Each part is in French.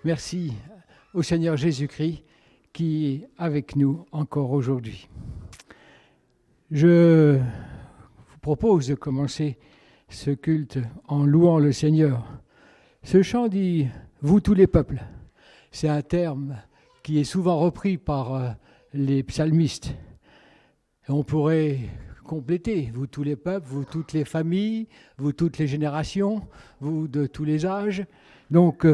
Merci au Seigneur Jésus-Christ qui est avec nous encore aujourd'hui. Je vous propose de commencer ce culte en louant le Seigneur. Ce chant dit « Vous tous les peuples ». C'est un terme qui est souvent repris par les psalmistes. Et on pourrait compléter « Vous tous les peuples, vous toutes les familles, vous toutes les générations, vous de tous les âges ». Donc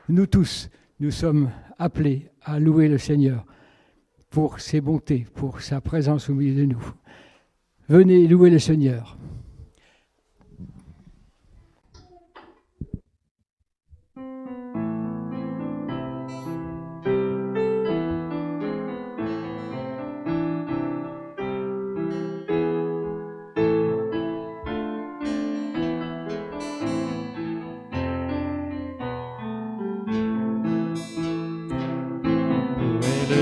nous tous, nous sommes appelés à louer le Seigneur pour ses bontés, pour sa présence au milieu de nous. Venez louer le Seigneur.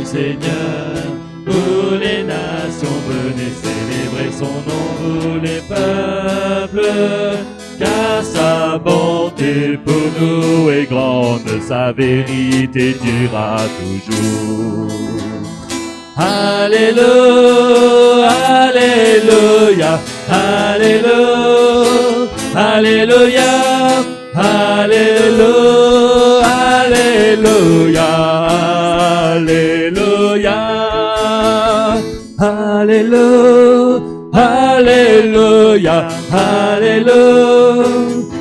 Seigneur, vous les nations, venez célébrer son nom, vous les peuples, car sa bonté pour nous est grande, sa vérité durera toujours. Alléluia, Alléluia, Alléluia, Alléluia, Alléluia, Alléluia. Alléluia, Alléluia, Alléluia,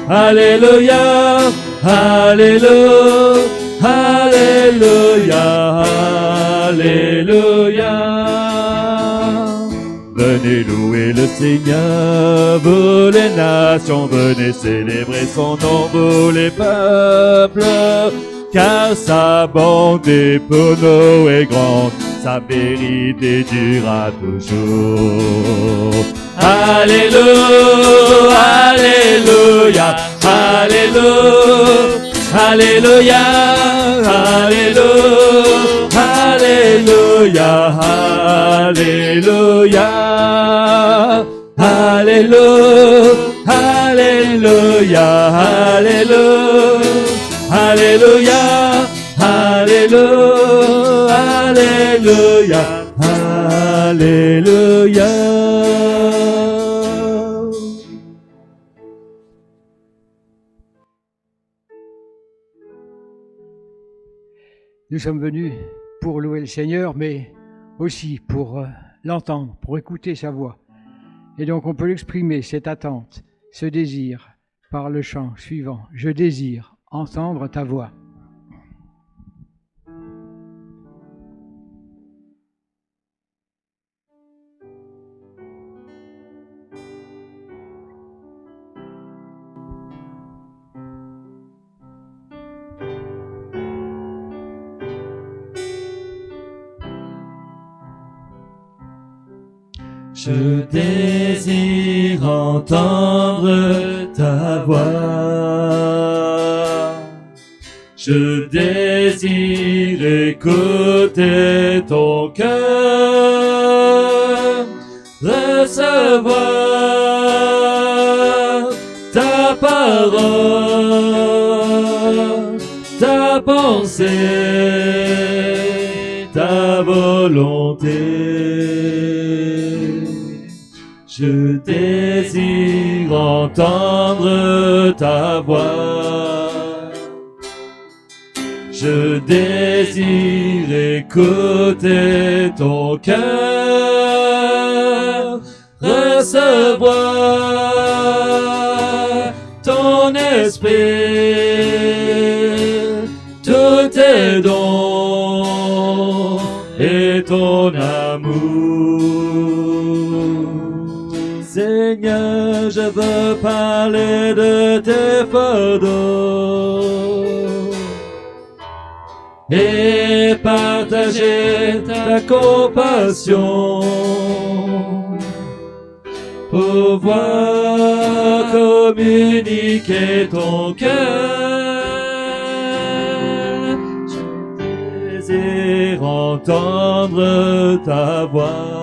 Alléluia, Alléluia, Alléluia, Alléluia. Venez louer le Seigneur, vous les nations, venez célébrer son nom, vous les peuples, car sa bonté pour nous est grande, sa vérité durera toujours. Alléluia, Alléluia, Alléluia, Alléluia, Alléluia, Alléluia, Alléluia, Alléluia, Alléluia, Alléluia, Alléluia, Alléluia, Alléluia. Nous sommes venus pour louer le Seigneur, mais aussi pour l'entendre, pour écouter sa voix. Et donc on peut l'exprimer, cette attente, ce désir, par le chant suivant. Je désire entendre ta voix. Je désire entendre ta voix. Je désire écouter ton cœur, recevoir ta parole, ta pensée, ta volonté. Je désire entendre ta voix. Je désire écouter ton cœur, recevoir ton esprit, tous tes dons et ton amour. Seigneur, je veux parler de tes fardeaux et partager ta compassion, pouvoir communiquer ton cœur. Je désire entendre ta voix.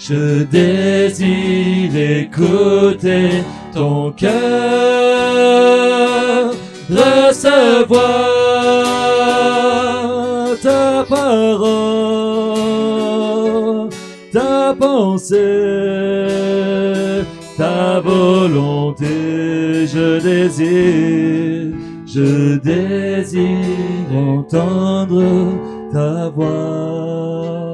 Je désire écouter ton cœur, recevoir ta parole, ta pensée, ta volonté. Je désire entendre ta voix.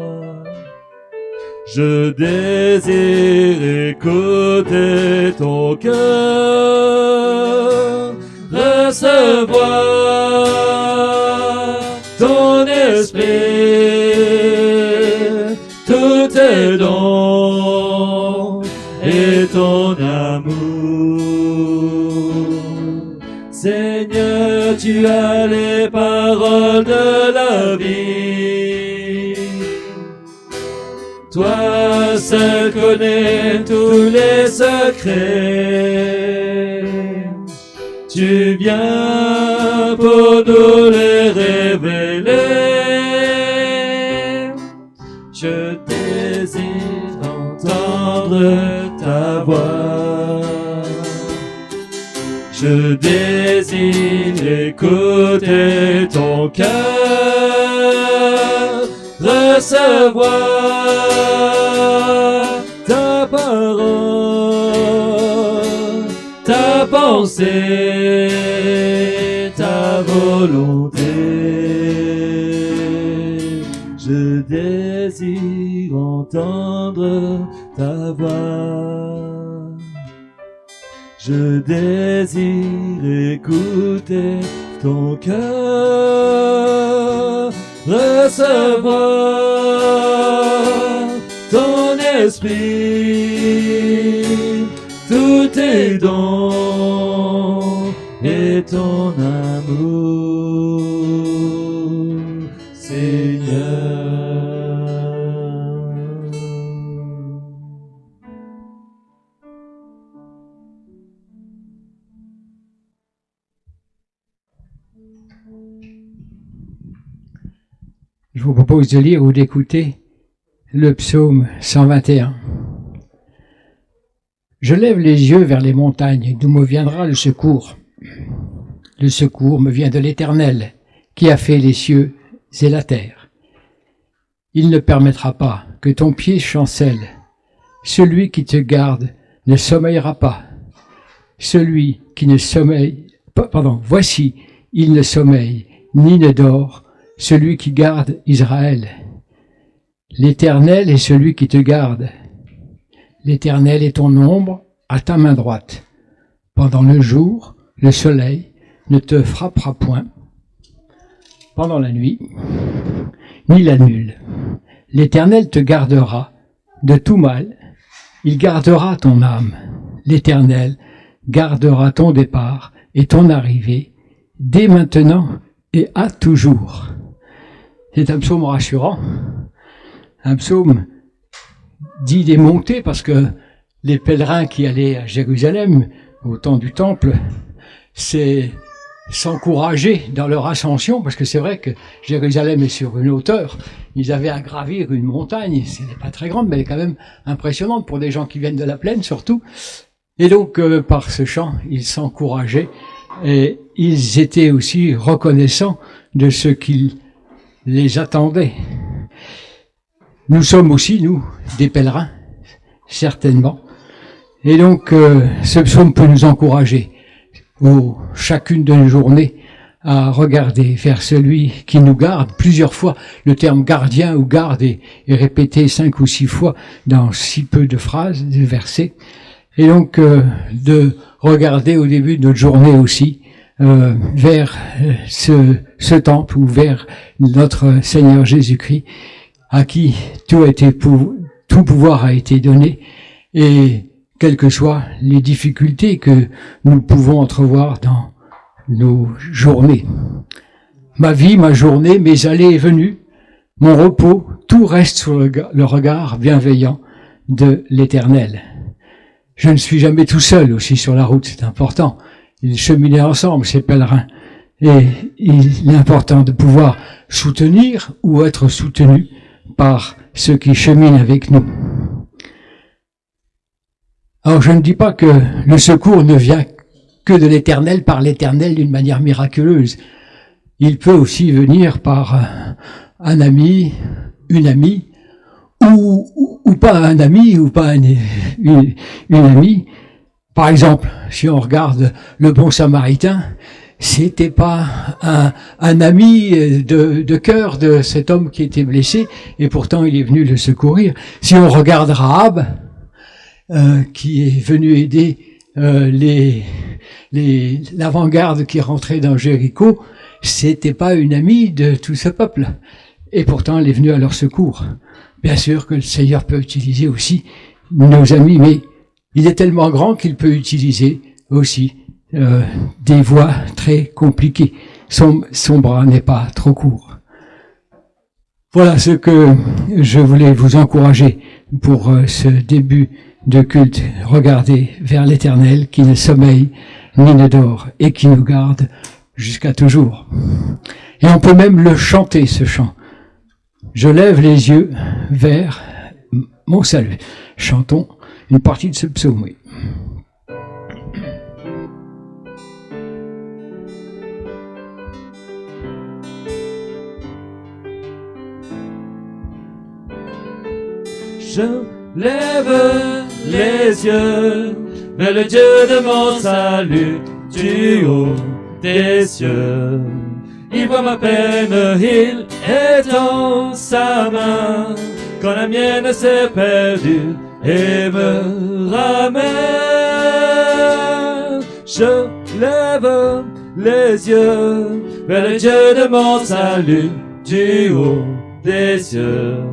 Je désire écouter ton cœur, recevoir ton esprit, tous tes dons et ton amour. Seigneur, tu as les paroles de la vie. Toi seul connais tous les secrets. Tu viens pour nous les révéler. Je désire entendre ta voix. Je désire écouter ton cœur, recevoir ta parole, ta pensée, ta volonté. Je désire entendre ta voix. Je désire écouter ton cœur, recevoir ton esprit, tous tes dons et ton amour, Seigneur. Je vous propose de lire ou d'écouter le psaume 121. Je lève les yeux vers les montagnes, d'où me viendra le secours. Le secours me vient de l'Éternel, qui a fait les cieux et la terre. Il ne permettra pas que ton pied chancelle. Celui qui te garde ne sommeillera pas. Celui qui ne sommeille, voici, il ne sommeille, ni ne dort, celui qui garde Israël. L'Éternel est celui qui te garde. L'Éternel est ton ombre à ta main droite. Pendant le jour, le soleil ne te frappera point. Pendant la nuit, ni la nulle. L'Éternel te gardera de tout mal. Il gardera ton âme. L'Éternel gardera ton départ et ton arrivée, dès maintenant et à toujours. C'est un psaume rassurant, un psaume dit des montées, parce que les pèlerins qui allaient à Jérusalem au temps du temple, c'est s'encourager dans leur ascension, parce que c'est vrai que Jérusalem est sur une hauteur, ils avaient à gravir une montagne, ce n'est pas très grande, mais elle est quand même impressionnante pour des gens qui viennent de la plaine surtout, et donc par ce chant, ils s'encourageaient, et ils étaient aussi reconnaissants de ce qu'ils les attendait. Nous sommes aussi, nous, des pèlerins, certainement. Et donc, ce psaume peut nous encourager, chacune de nos journées, à regarder vers celui qui nous garde. Plusieurs fois, le terme gardien ou garde est répété 5 ou 6 fois dans si peu de phrases, de versets. Et donc, de regarder au début de notre journée aussi, vers ce temple ou vers notre Seigneur Jésus-Christ, à qui tout pouvoir a été donné, et quelles que soient les difficultés que nous pouvons entrevoir dans nos journées. Ma vie, ma journée, mes allées et venues, mon repos, tout reste sous le regard bienveillant de l'Éternel. Je ne suis jamais tout seul aussi sur la route, c'est important. Ils cheminaient ensemble, ces pèlerins. Et il est important de pouvoir soutenir ou être soutenu par ceux qui cheminent avec nous. Alors je ne dis pas que le secours ne vient que de l'Éternel par l'Éternel d'une manière miraculeuse. Il peut aussi venir par un ami, une amie, ou pas un ami, ou pas une amie. Par exemple, si on regarde le bon Samaritain, c'était pas un ami de cœur de cet homme qui était blessé, et pourtant il est venu le secourir. Si on regarde Rahab, qui est venu aider l'avant-garde qui rentrait dans Jéricho, c'était pas une amie de tout ce peuple, et pourtant elle est venue à leur secours. Bien sûr que le Seigneur peut utiliser aussi nos amis, mais il est tellement grand qu'il peut utiliser aussi des voies très compliquées. Son bras n'est pas trop court. Voilà ce que je voulais vous encourager pour ce début de culte. Regardez vers l'Éternel qui ne sommeille ni ne dort et qui nous garde jusqu'à toujours. Et on peut même le chanter, ce chant. Je lève les yeux vers mon salut. Chantons une partie de ce psaume, oui. Je lève les yeux vers le Dieu de mon salut, du haut des cieux. Il voit ma peine, il étend sa main, quand la mienne s'est perdue, et me ramène. Je lève les yeux vers le Dieu de mon salut, du haut des cieux.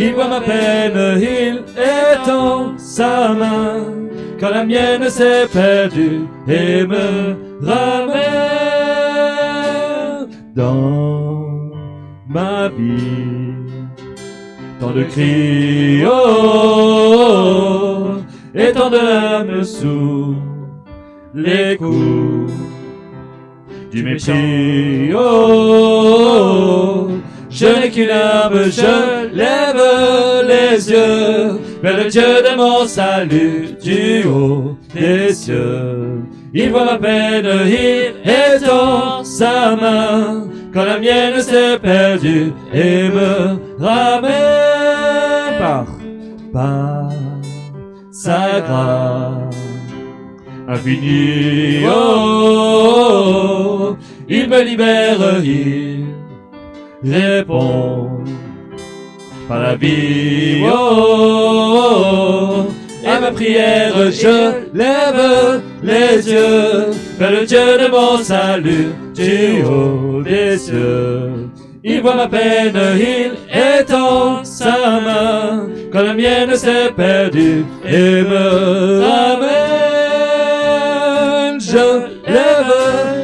Il voit ma peine, il étend sa main, quand la mienne s'est perdue, et me ramène. Dans ma vie, tant de cris, oh, et tant de larmes sous les coups du mépris, oh, je n'ai qu'une arme, je lève les yeux vers le Dieu de mon salut, du haut des cieux. Il voit ma peine, il étend sa main, quand la mienne s'est perdue, et me ramène par sa grâce infinie. Oh, il me libère, il répond par la vie. Oh, à ma prière, je lève les yeux vers le Dieu de mon salut, du haut des cieux. Il voit ma peine, il étend sa main, quand la mienne s'est perdue, et me ramène. Je lève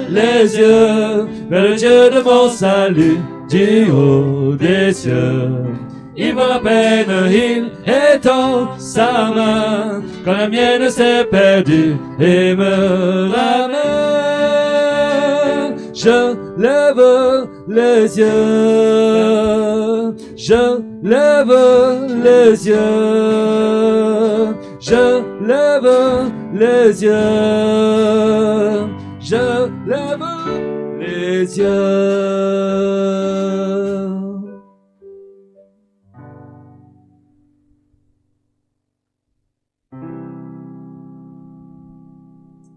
les yeux vers le Dieu de mon salut, du haut des cieux. Il voit ma peine, il étend sa main, quand la mienne s'est perdue, et me ramène. Je lève les yeux, je lève les yeux, je lève les yeux, je lève les yeux.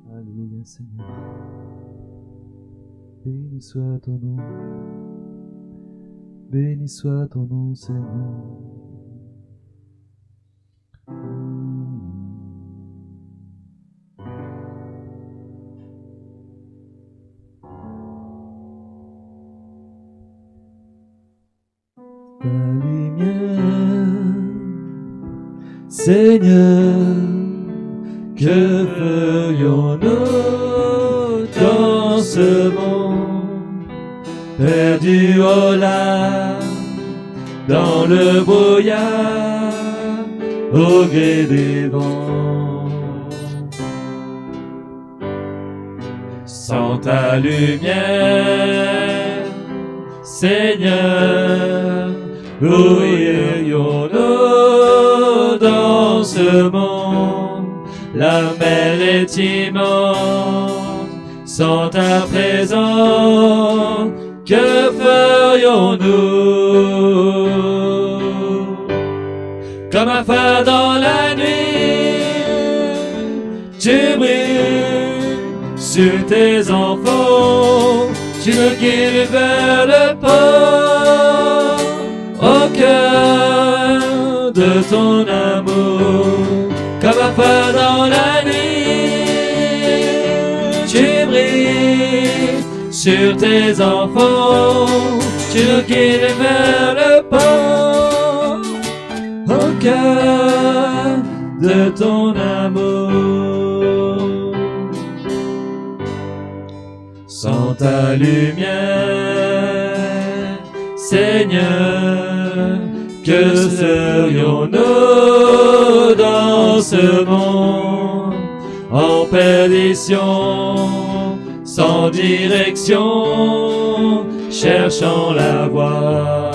Alléluia, Seigneur. Béni soit ton nom. Béni soit ton nom, Seigneur. Ta lumière, Seigneur, que ferions-nous dans ce monde perdu au large, dans le brouillard, au gré des vents? Sans ta lumière, Seigneur, où irions-nous dans ce monde? La mer est immense, sans ta présence, que ferions-nous? Comme un phare dans la nuit, tu brilles sur tes enfants, tu nous guides vers le port, au cœur de ton amour. Comme un phare dans la nuit, tu brilles sur tes enfants, tu nous guides vers le port, au cœur de ton amour. Sans ta lumière, Seigneur, que serions-nous dans ce monde en perdition, sans direction, cherchant la voie?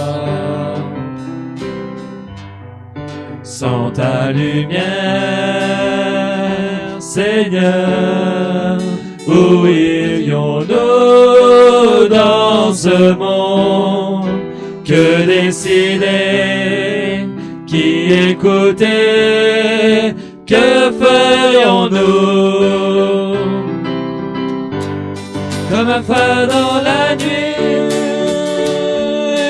Sans ta lumière, Seigneur, où irions-nous dans ce monde? Que décider, qui écouter, que ferions-nous? Comme un phare dans la nuit,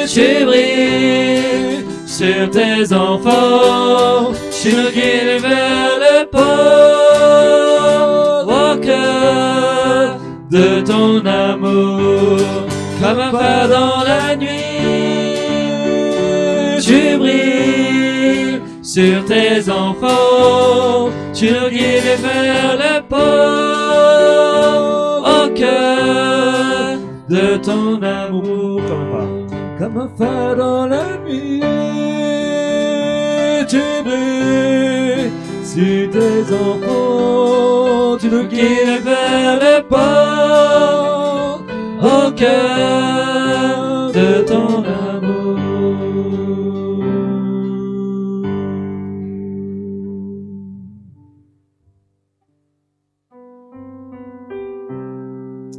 tu brilles sur tes enfants, tu nous guides vers le port, au cœur de ton amour. Comme un phare dans la nuit, tu brilles sur tes enfants, tu nous guides vers le port, au cœur de ton amour. Comme un phare dans la nuit, tu brilles sur tes enfants, tu nous guides vers le port, au cœur de ton amour.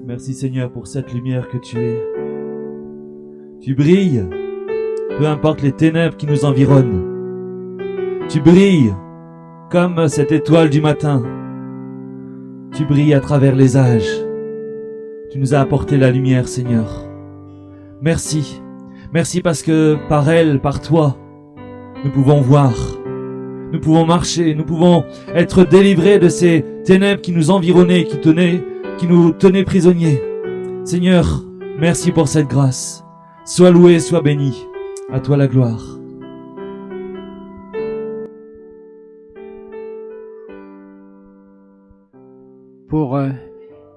Merci Seigneur pour cette lumière que tu es. Tu brilles, peu importe les ténèbres qui nous environnent. Tu brilles comme cette étoile du matin. Tu brilles à travers les âges. Tu nous as apporté la lumière, Seigneur. Merci. Merci parce que par elle, par toi, nous pouvons voir, nous pouvons marcher, nous pouvons être délivrés de ces ténèbres qui nous environnaient, qui nous tenaient prisonniers. Seigneur, merci pour cette grâce. Sois loué, sois béni. À toi la gloire. Pour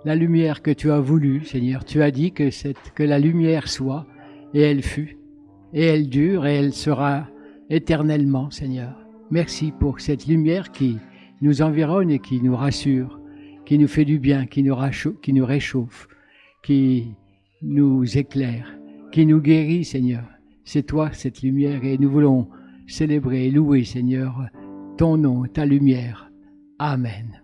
la lumière que tu as voulu, Seigneur, tu as dit que la lumière soit, et elle fut, et elle dure, et elle sera éternellement, Seigneur. Merci pour cette lumière qui nous environne et qui nous rassure, qui nous fait du bien, qui nous réchauffe, qui nous éclaire, qui nous guérit, Seigneur. C'est toi, cette lumière, et nous voulons célébrer et louer, Seigneur, ton nom, ta lumière. Amen.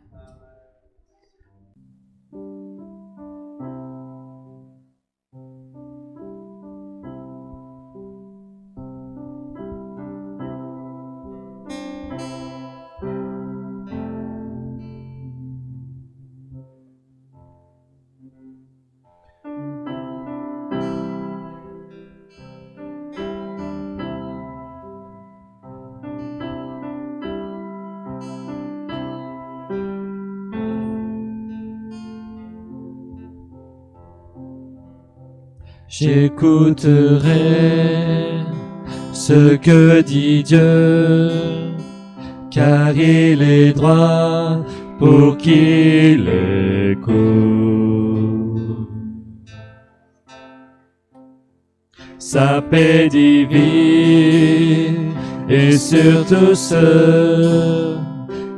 J'écouterai ce que dit Dieu, car il est droit pour qu'il écoute. Sa paix divine et sur tous ceux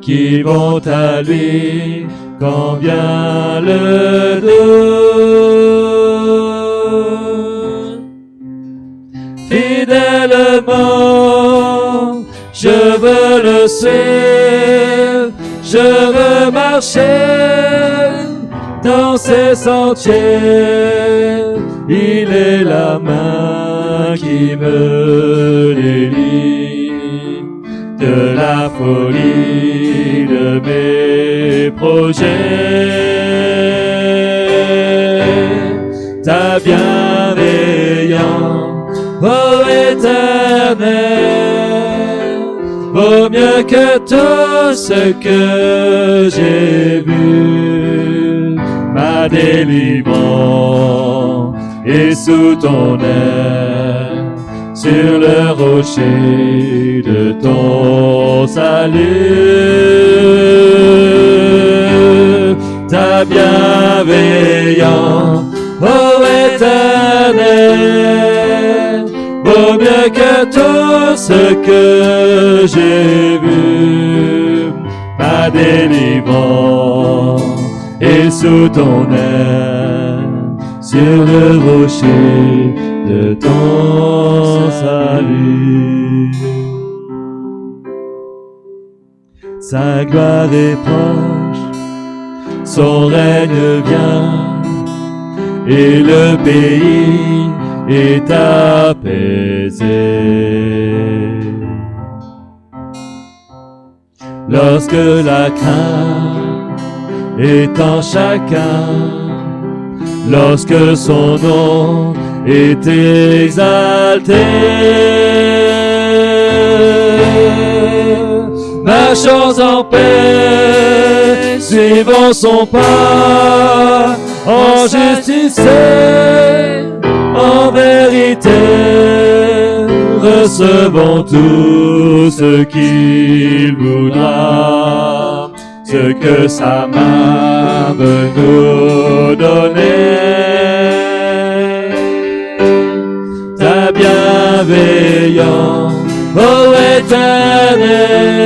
qui vont à lui quand vient le doute. Fidèlement, je veux le suivre, je veux marcher dans ses sentiers. Il est la main qui me délie de la folie de mes projets. Ta bienveillance, ô Éternel, vaut mieux que tout ce que j'ai vu. Ma délivrance est sous ton aile, sur le rocher de ton salut. Ta bienveillance, ô Éternel, vaut mieux que tout ce que j'ai vu. Ma délivrance est sous ton aile, sur le rocher de ton salut. Sa gloire est proche, son règne vient, et le pays est apaisé. Lorsque la crainte est en chacun, lorsque son nom est exalté, marchons en paix, suivons son pas, en justice et en vérité, recevons tout ce qu'il voudra, ce que sa main veut nous donner. Ta bienveillance, ô Éternel,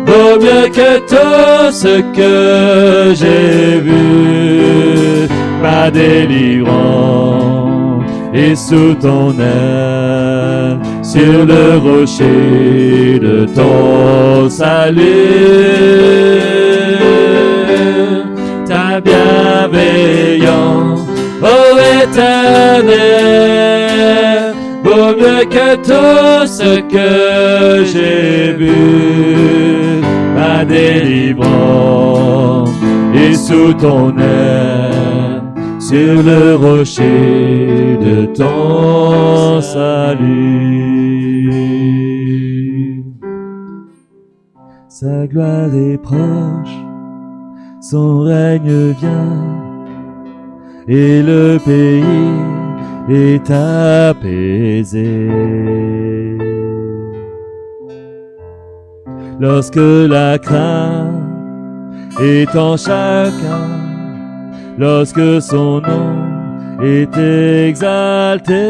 vaut mieux que tout ce que j'ai vu. Ma délivrance est sous ton aile, sur le rocher de ton salut. Ta bienveillance, ô Éternel, vaut mieux que tout ce que j'ai vu. Ma délivrance est sous ton aile, sur le rocher de ton salut. Sa gloire est proche, son règne vient, et le pays est apaisé. Lorsque la crainte est en chacun, lorsque son nom est exalté,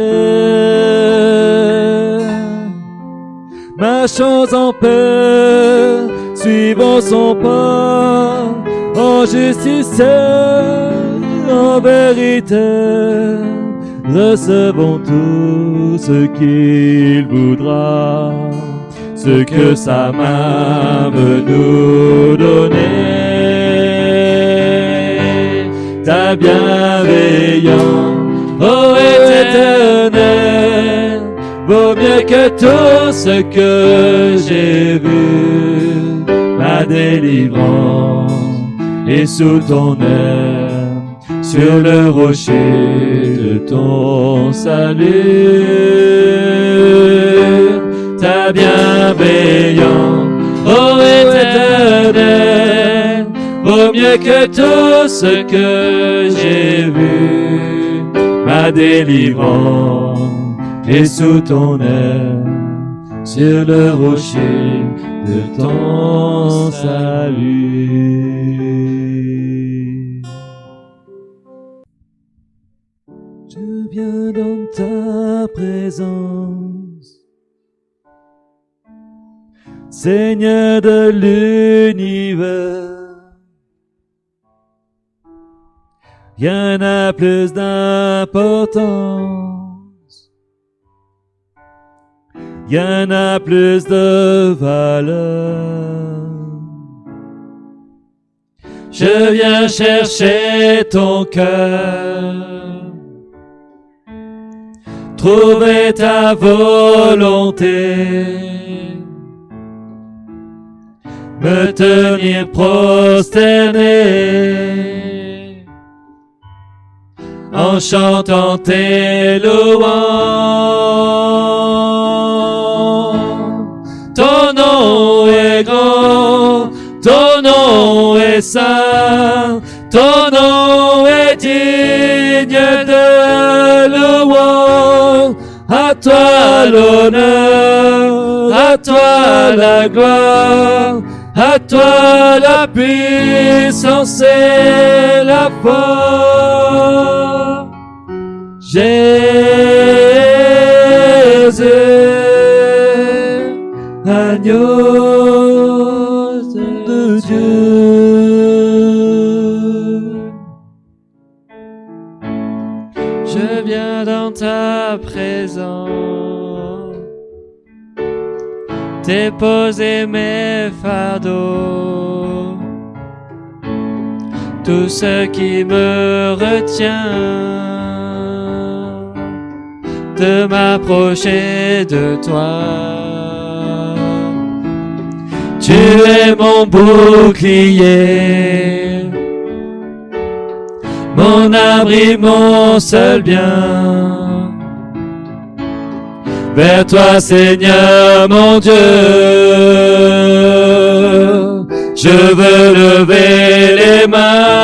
marchons en paix, suivons son pas, en justice et en vérité, recevons tout ce qu'il voudra, ce que sa main veut nous donner. Ta bienveillance, ô Éternel, vaut mieux que tout ce que j'ai vu. Ma délivrance est sous ton aile, sur le rocher de ton salut. Ta bienveillance, ô Éternel, vaut mieux que tout ce que j'ai vu. Ma délivrance est sous ton aile, sur le rocher de ton salut. Je viens dans ta présence, Seigneur de l'univers. Rien n'a plus d'importance, rien n'a plus de valeur. Je viens chercher ton cœur, trouver ta volonté, me tenir prosterné, en chantant tes louanges. Ton nom est grand, ton nom est saint, ton nom est digne de louange. À toi l'honneur, à toi la gloire, à toi la puissance et la force. Jésus, agneau de Dieu. Je viens dans ta présence, déposer mes fardeaux, tout ce qui me retient de m'approcher de toi. Tu es mon bouclier, mon abri, mon seul bien. Vers toi, Seigneur mon Dieu, je veux lever les mains.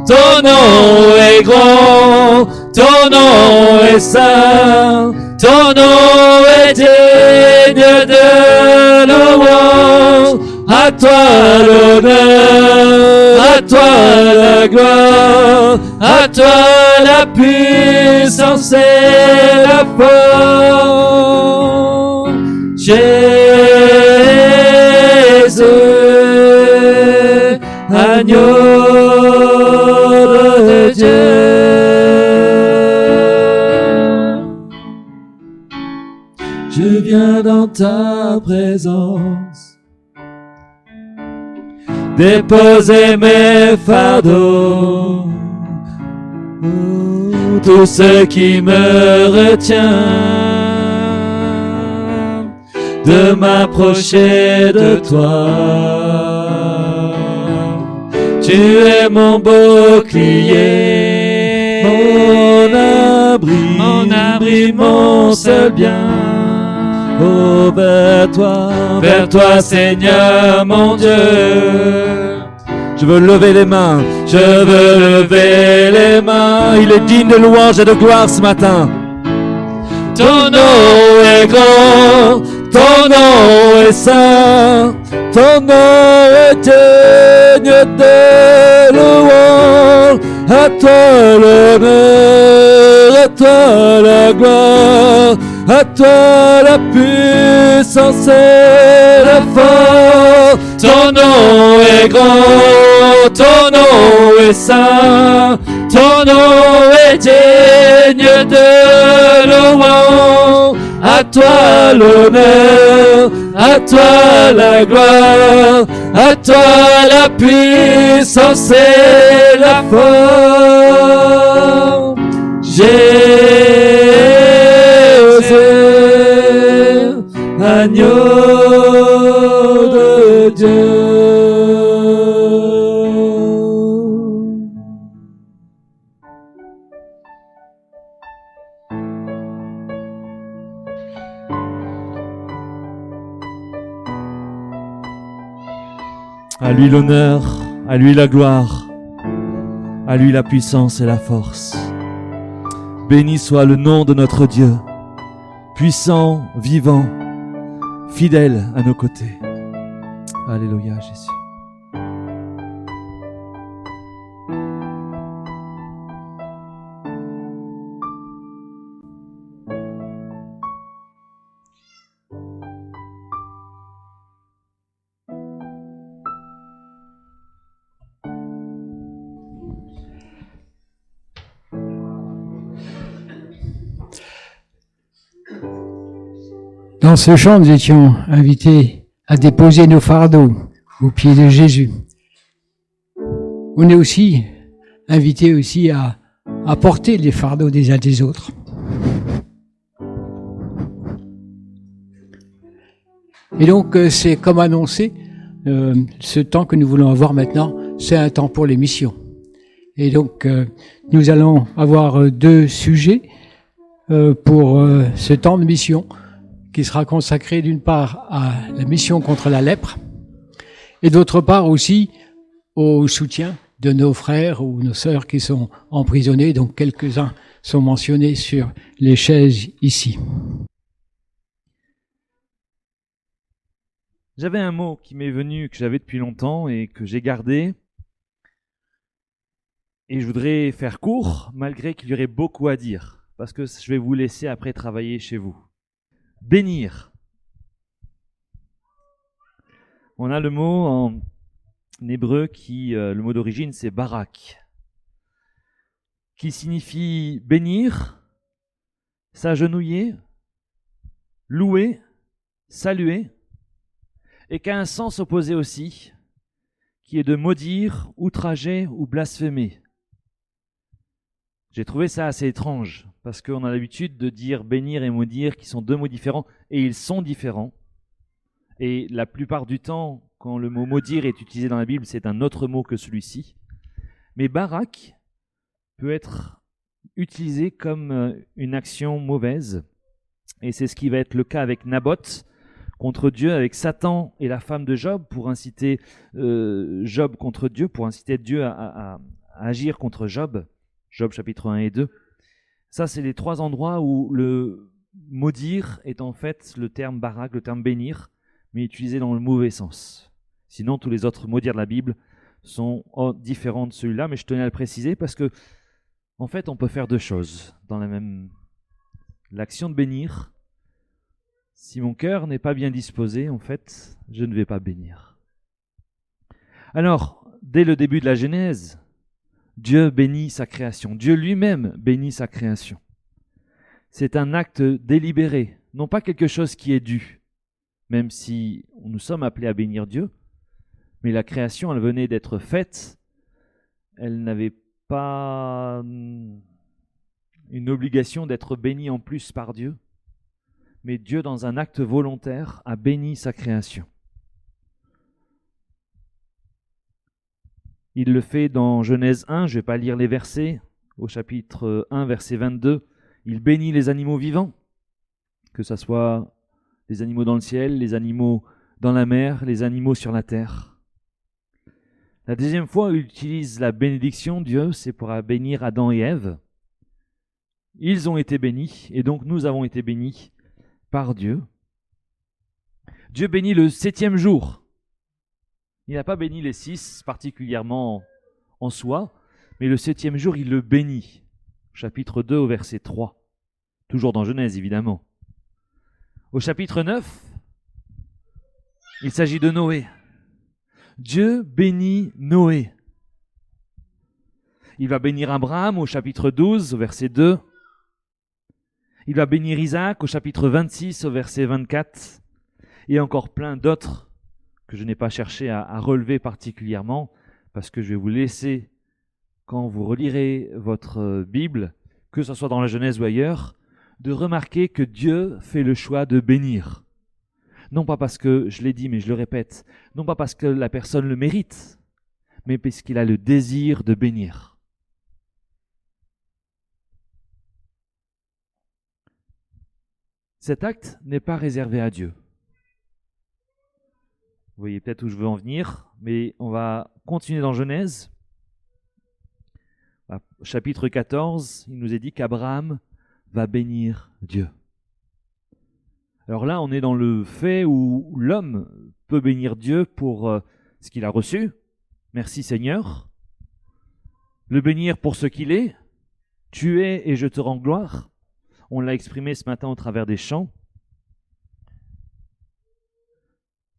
Ton nom est grand, ton nom est saint, ton nom est digne de louange. À toi l'honneur, à toi la gloire, à toi la puissance et la force. Jésus, agneau de Dieu. Je viens dans ta présence, déposer mes fardeaux, tout ce qui me retient de m'approcher de toi. Tu es mon bouclier, mon abri, mon seul bien. Oh, vers toi, Seigneur mon Dieu. Je veux lever les mains, je veux lever les mains. Il est digne de louange et de gloire ce matin. Ton nom est grand, ton nom est saint, ton nom est digne de louange. À toi l'honneur, à toi la gloire, à toi la puissance et la force. Ton nom est grand, ton nom est saint, ton nom est digne de louange. À toi l'honneur, à toi la gloire, à toi la puissance et la force. Jésus, agneau de Dieu. À lui l'honneur, à lui la gloire, à lui la puissance et la force. Béni soit le nom de notre Dieu, puissant, vivant, fidèle à nos côtés. Alléluia, Jésus. Dans ce chant, nous étions invités à déposer nos fardeaux. aux pieds de Jésus. On est aussi invité aussi à porter les fardeaux des uns des autres. Et donc, c'est comme annoncé, ce temps que nous voulons avoir maintenant, c'est un temps pour les missions. Et donc, nous allons avoir 2 sujets pour ce temps de mission qui sera consacré d'une part à la mission contre la lèpre et d'autre part aussi au soutien de nos frères ou nos sœurs qui sont emprisonnés. Donc, quelques-uns sont mentionnés sur les chaises ici. J'avais un mot qui m'est venu, que j'avais depuis longtemps et que j'ai gardé. Et je voudrais faire court, malgré qu'il y aurait beaucoup à dire, parce que je vais vous laisser après travailler chez vous. Bénir. On a le mot en hébreu qui, le mot d'origine, c'est barak, qui signifie bénir, s'agenouiller, louer, saluer, et qui a un sens opposé aussi, qui est de maudire, outrager ou blasphémer. J'ai trouvé ça assez étrange, parce qu'on a l'habitude de dire bénir et maudire, qui sont 2 mots différents, et ils sont différents. Et la plupart du temps, quand le mot maudire est utilisé dans la Bible, c'est un autre mot que celui-ci. Mais barak peut être utilisé comme une action mauvaise, et c'est ce qui va être le cas avec Naboth, contre Dieu, avec Satan et la femme de Job, pour inciter Job contre Dieu, pour inciter Dieu à agir contre Job. Job chapitre 1 et 2. Ça, c'est les 3 endroits où le maudire est en fait le terme barak, le terme bénir, mais utilisé dans le mauvais sens. Sinon, tous les autres maudire de la Bible sont différents de celui-là, mais je tenais à le préciser parce que, en fait, on peut faire 2 choses dans la même. L'action de bénir. Si mon cœur n'est pas bien disposé, en fait, je ne vais pas bénir. Alors, dès le début de la Genèse, Dieu bénit sa création. Dieu lui-même bénit sa création. C'est un acte délibéré, non pas quelque chose qui est dû, même si nous sommes appelés à bénir Dieu, mais la création, elle venait d'être faite, elle n'avait pas une obligation d'être bénie en plus par Dieu, mais Dieu, dans un acte volontaire, a béni sa création. Il le fait dans Genèse 1, je ne vais pas lire les versets, au chapitre 1, verset 22, il bénit les animaux vivants, que ce soit les animaux dans le ciel, les animaux dans la mer, les animaux sur la terre. La deuxième fois où il utilise la bénédiction, Dieu, c'est pour bénir Adam et Ève. Ils ont été bénis, et donc nous avons été bénis par Dieu. Dieu bénit le 7e jour. Il n'a pas béni les 6 particulièrement en soi, mais le 7e jour, il le bénit. Chapitre 2 au verset 3. Toujours dans Genèse, évidemment. Au chapitre 9, il s'agit de Noé. Dieu bénit Noé. Il va bénir Abraham au chapitre 12, au verset 2. Il va bénir Isaac au chapitre 26, au verset 24. Et encore plein d'autres que je n'ai pas cherché à relever particulièrement, parce que je vais vous laisser, quand vous relirez votre Bible, que ce soit dans la Genèse ou ailleurs, de remarquer que Dieu fait le choix de bénir. Non pas parce que, je l'ai dit mais je le répète, non pas parce que la personne le mérite, mais parce qu'il a le désir de bénir. Cet acte n'est pas réservé à Dieu. Vous voyez peut-être où je veux en venir, mais on va continuer dans Genèse. Chapitre 14, il nous est dit qu'Abraham va bénir Dieu. Alors là, on est dans le fait où l'homme peut bénir Dieu pour ce qu'il a reçu. Merci Seigneur. Le bénir pour ce qu'il est. Tu es et je te rends gloire. On l'a exprimé ce matin au travers des chants.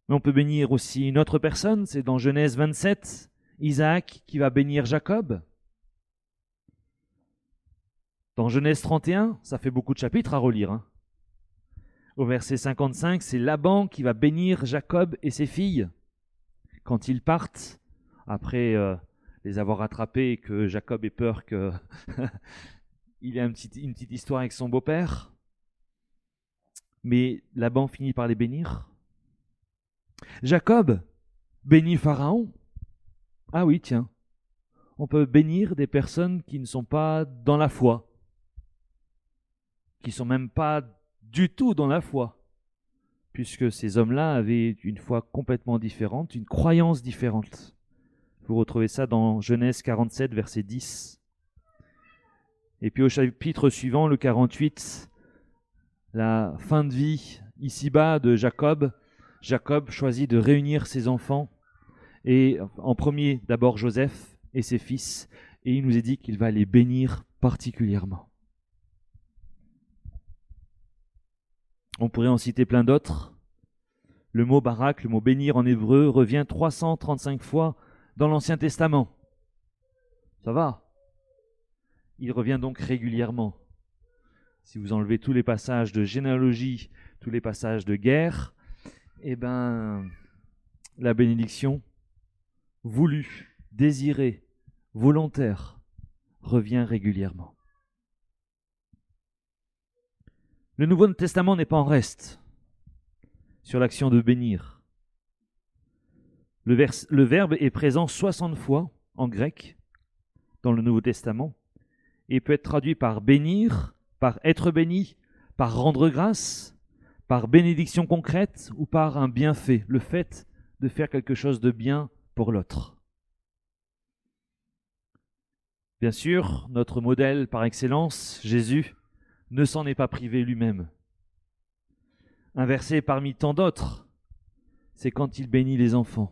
Mais on peut bénir aussi une autre personne, c'est dans Genèse 27, Isaac qui va bénir Jacob. Dans Genèse 31, ça fait beaucoup de chapitres à relire. Au verset 55, c'est Laban qui va bénir Jacob et ses filles. quand ils partent, après les avoir rattrapés et que Jacob ait peur qu'il ait une petite histoire avec son beau-père, mais Laban finit par les bénir. Jacob bénit Pharaon. Ah oui, tiens, on peut bénir des personnes qui ne sont pas dans la foi, qui ne sont même pas du tout dans la foi, puisque ces hommes-là avaient une foi complètement différente, une croyance différente. Vous retrouvez ça dans Genèse 47, verset 10. Et puis au chapitre suivant, le 48, la fin de vie ici-bas de Jacob. Jacob choisit de réunir ses enfants, et en premier d'abord Joseph et ses fils, et il nous est dit qu'il va les bénir particulièrement. On pourrait en citer plein d'autres. Le mot barak, le mot bénir en hébreu, revient 335 fois dans l'Ancien Testament. Ça va? Il revient donc régulièrement. Si vous enlevez tous les passages de généalogie, tous les passages de guerre, eh bien, la bénédiction voulue, désirée, volontaire, revient régulièrement. Le Nouveau Testament n'est pas en reste sur l'action de bénir. Le verbe est présent 60 fois en grec dans le Nouveau Testament et peut être traduit par bénir, par être béni, par rendre grâce, par bénédiction concrète ou par un bienfait, le fait de faire quelque chose de bien pour l'autre. Bien sûr, notre modèle par excellence, Jésus, ne s'en est pas privé lui-même. Un verset parmi tant d'autres, c'est quand il bénit les enfants.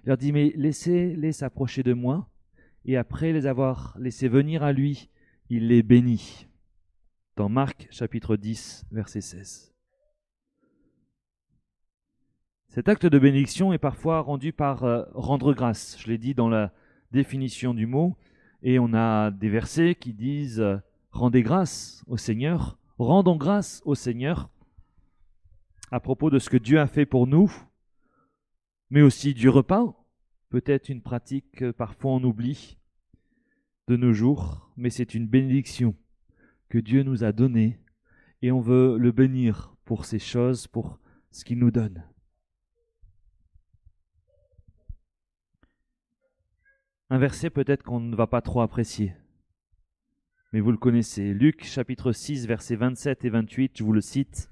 Il leur dit, mais laissez-les s'approcher de moi, et après les avoir laissés venir à lui, il les bénit. Dans Marc chapitre 10, verset 16. Cet acte de bénédiction est parfois rendu par rendre grâce. Je l'ai dit dans la définition du mot, et on a des versets qui disent rendez grâce au Seigneur, rendons grâce au Seigneur à propos de ce que Dieu a fait pour nous, mais aussi du repas, peut-être une pratique que parfois on oublie de nos jours, mais c'est une bénédiction que Dieu nous a donnée et on veut le bénir pour ces choses, pour ce qu'il nous donne. Un verset peut-être qu'on ne va pas trop apprécier, mais vous le connaissez. Luc chapitre 6, versets 27 et 28, je vous le cite.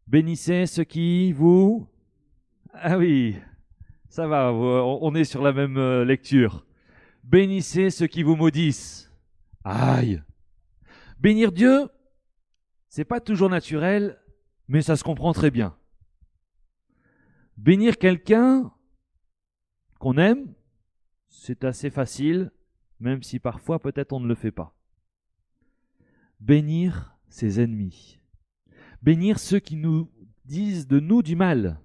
Bénissez ceux qui vous... Ah oui, ça va, on est sur la même lecture. Bénissez ceux qui vous maudissent. Aïe! Bénir Dieu, c'est pas toujours naturel, mais ça se comprend très bien. Bénir quelqu'un qu'on aime, c'est assez facile, même si parfois peut-être on ne le fait pas. Bénir ses ennemis. Bénir ceux qui nous disent de nous du mal.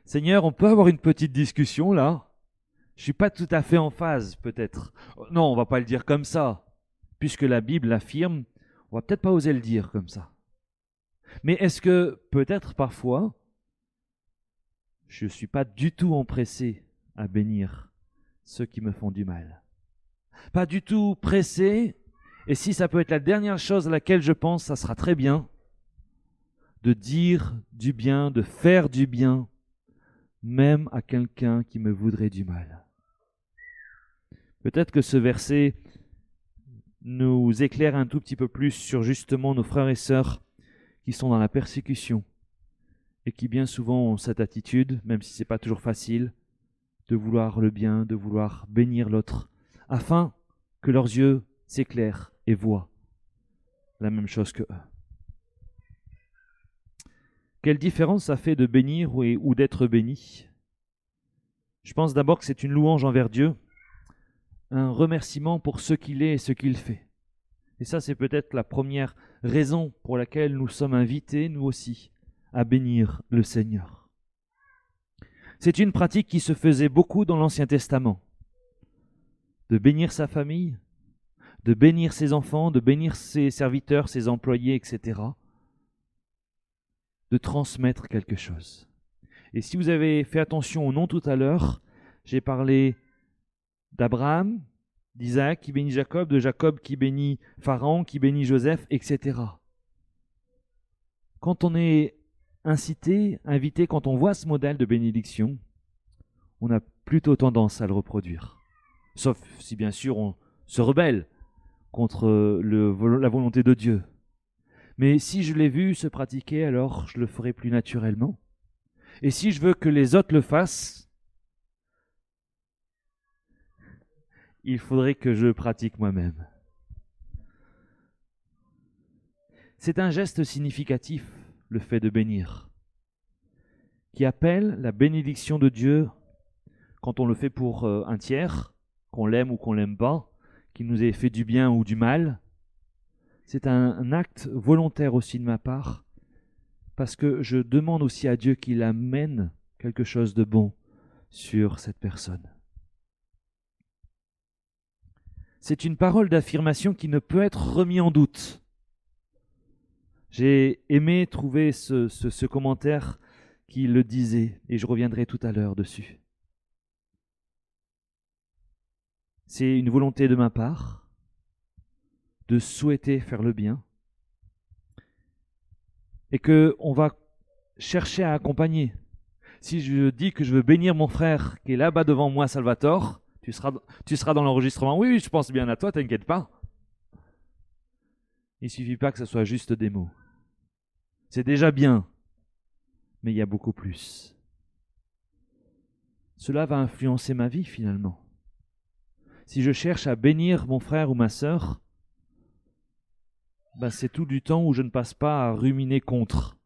Seigneur, on peut avoir une petite discussion là? Je ne suis pas tout à fait en phase peut-être. Non, on ne va pas le dire comme ça. Puisque la Bible l'affirme, on ne va peut-être pas oser le dire comme ça. Mais est-ce que peut-être parfois, je ne suis pas du tout empressé à bénir ceux qui me font du mal? Pas du tout pressé, et si ça peut être la dernière chose à laquelle je pense, ça sera très bien, de dire du bien, de faire du bien, même à quelqu'un qui me voudrait du mal. Peut-être que ce verset nous éclaire un tout petit peu plus sur justement nos frères et sœurs qui sont dans la persécution et qui bien souvent ont cette attitude, même si ce n'est pas toujours facile, de vouloir le bien, de vouloir bénir l'autre, afin que leurs yeux s'éclairent et voient la même chose que eux. Quelle différence ça fait de bénir ou d'être béni? Je pense d'abord que c'est une louange envers Dieu, un remerciement pour ce qu'il est et ce qu'il fait. Et ça, c'est peut-être la première raison pour laquelle nous sommes invités, nous aussi, à bénir le Seigneur. C'est une pratique qui se faisait beaucoup dans l'Ancien Testament, de bénir sa famille, de bénir ses enfants, de bénir ses serviteurs, ses employés, etc., de transmettre quelque chose. Et si vous avez fait attention au nom tout à l'heure, j'ai parlé d'Abraham, d'Isaac qui bénit Jacob, de Jacob qui bénit Pharaon, qui bénit Joseph, etc. Quand on est invité, quand on voit ce modèle de bénédiction, on a plutôt tendance à le reproduire. Sauf si bien sûr on se rebelle contre la volonté de Dieu. Mais si je l'ai vu se pratiquer, alors je le ferai plus naturellement. Et si je veux que les autres le fassent, il faudrait que je pratique moi-même. C'est un geste significatif, le fait de bénir, qui appelle la bénédiction de Dieu quand on le fait pour un tiers, qu'on l'aime ou qu'on l'aime pas, qu'il nous ait fait du bien ou du mal. C'est un acte volontaire aussi de ma part, parce que je demande aussi à Dieu qu'il amène quelque chose de bon sur cette personne. C'est une parole d'affirmation qui ne peut être remise en doute. J'ai aimé trouver ce commentaire qui le disait, et je reviendrai tout à l'heure dessus. C'est une volonté de ma part de souhaiter faire le bien et qu'on va chercher à accompagner. Si je dis que je veux bénir mon frère qui est là-bas devant moi, Salvatore, tu seras dans l'enregistrement. Oui, je pense bien à toi, t'inquiète pas. Il ne suffit pas que ce soit juste des mots. C'est déjà bien, mais il y a beaucoup plus. Cela va influencer ma vie finalement. Si je cherche à bénir mon frère ou ma sœur, c'est tout du temps où je ne passe pas à ruminer contre,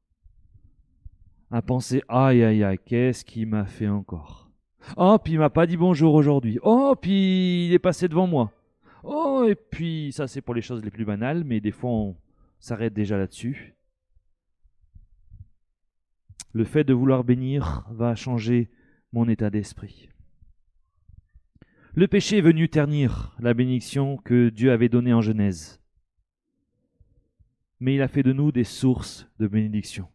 à penser aïe aïe aïe, qu'est-ce qu'il m'a fait encore? Oh, puis il m'a pas dit bonjour aujourd'hui. Oh, puis il est passé devant moi. Oh, et puis ça c'est pour les choses les plus banales, mais des fois on s'arrête déjà là-dessus. Le fait de vouloir bénir va changer mon état d'esprit. Le péché est venu ternir la bénédiction que Dieu avait donnée en Genèse. Mais il a fait de nous des sources de bénédiction.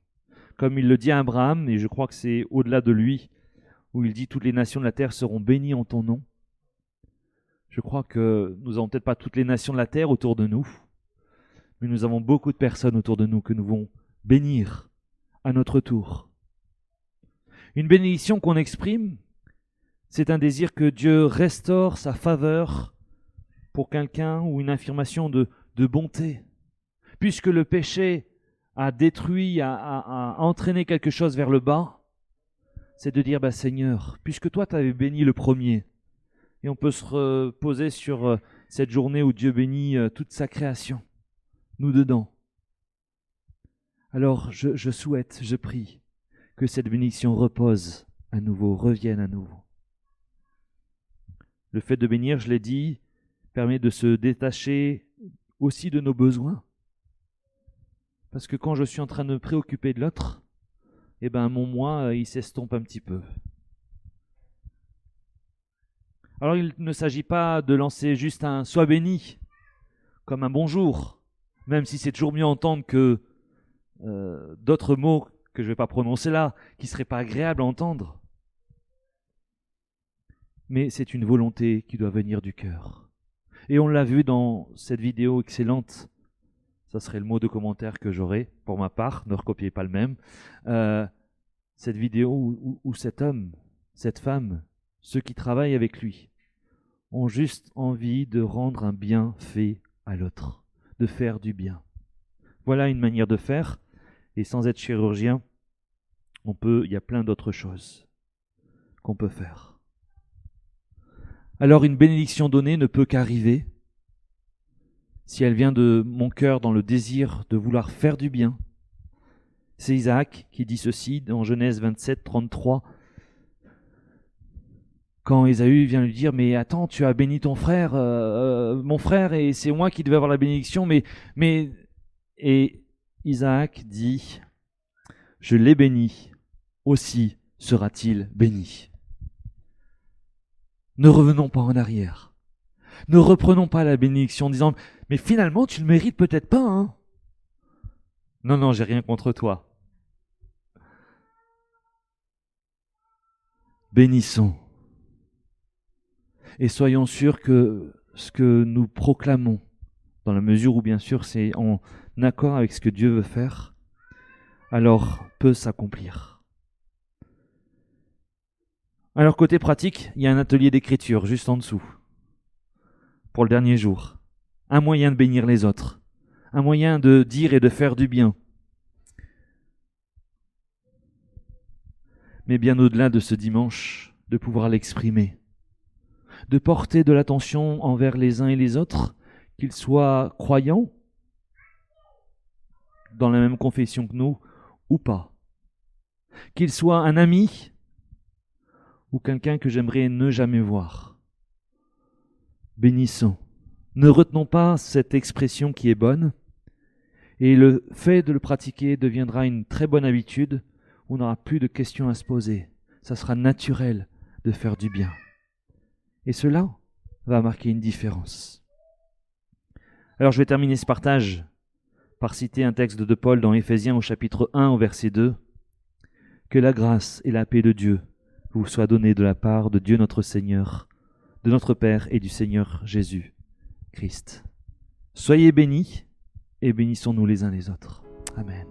Comme il le dit à Abraham, et je crois que c'est au-delà de lui, où il dit « Toutes les nations de la terre seront bénies en ton nom ». Je crois que nous n'avons peut-être pas toutes les nations de la terre autour de nous, mais nous avons beaucoup de personnes autour de nous que nous voulons bénir à notre tour. Une bénédiction qu'on exprime, c'est un désir que Dieu restaure sa faveur pour quelqu'un ou une affirmation de bonté. Puisque le péché a détruit, a entraîné quelque chose vers le bas, c'est de dire, Seigneur, puisque toi tu avais béni le premier, et on peut se reposer sur cette journée où Dieu bénit toute sa création, nous dedans. Alors je souhaite, je prie, que cette bénédiction repose à nouveau, revienne à nouveau. Le fait de bénir, je l'ai dit, permet de se détacher aussi de nos besoins. Parce que quand je suis en train de me préoccuper de l'autre, mon moi, il s'estompe un petit peu. Alors il ne s'agit pas de lancer juste un « sois béni » comme un bonjour, même si c'est toujours mieux entendre que d'autres mots que je ne vais pas prononcer là, qui ne seraient pas agréables à entendre. Mais c'est une volonté qui doit venir du cœur. Et on l'a vu dans cette vidéo excellente, ça serait le mot de commentaire que j'aurais pour ma part, ne recopiez pas le même, cette vidéo où cet homme, cette femme, ceux qui travaillent avec lui, ont juste envie de rendre un bienfait à l'autre, de faire du bien. Voilà une manière de faire, et sans être chirurgien, il y a plein d'autres choses qu'on peut faire. Alors une bénédiction donnée ne peut qu'arriver si elle vient de mon cœur dans le désir de vouloir faire du bien. C'est Isaac qui dit ceci dans Genèse 27, 33. Quand Ésaü vient lui dire « Mais attends, tu as béni ton frère, mon frère, et c'est moi qui devais avoir la bénédiction, mais... » Et Isaac dit « Je l'ai béni, aussi sera-t-il béni. » Ne revenons pas en arrière. Ne reprenons pas la bénédiction en disant « Mais finalement, tu ne le mérites peut-être pas, hein ?» Non, j'ai rien contre toi. bénissons. Et soyons sûrs que ce que nous proclamons, dans la mesure où bien sûr c'est en accord avec ce que Dieu veut faire, alors peut s'accomplir. Alors côté pratique, il y a un atelier d'écriture juste en dessous, pour le dernier jour. Un moyen de bénir les autres, un moyen de dire et de faire du bien. Mais bien au-delà de ce dimanche, de pouvoir l'exprimer, de porter de l'attention envers les uns et les autres, qu'ils soient croyants, dans la même confession que nous, ou pas. Qu'ils soient un ami, ou quelqu'un que j'aimerais ne jamais voir. Bénissons. Ne retenons pas cette expression qui est bonne, et le fait de le pratiquer deviendra une très bonne habitude, où on n'aura plus de questions à se poser. Ça sera naturel de faire du bien. Et cela va marquer une différence. Alors je vais terminer ce partage par citer un texte de Paul dans Éphésiens au chapitre 1 au verset 2. « Que la grâce et la paix de Dieu vous soient données de la part de Dieu notre Seigneur, de notre Père et du Seigneur Jésus-Christ. Soyez bénis et bénissons-nous les uns les autres. Amen. »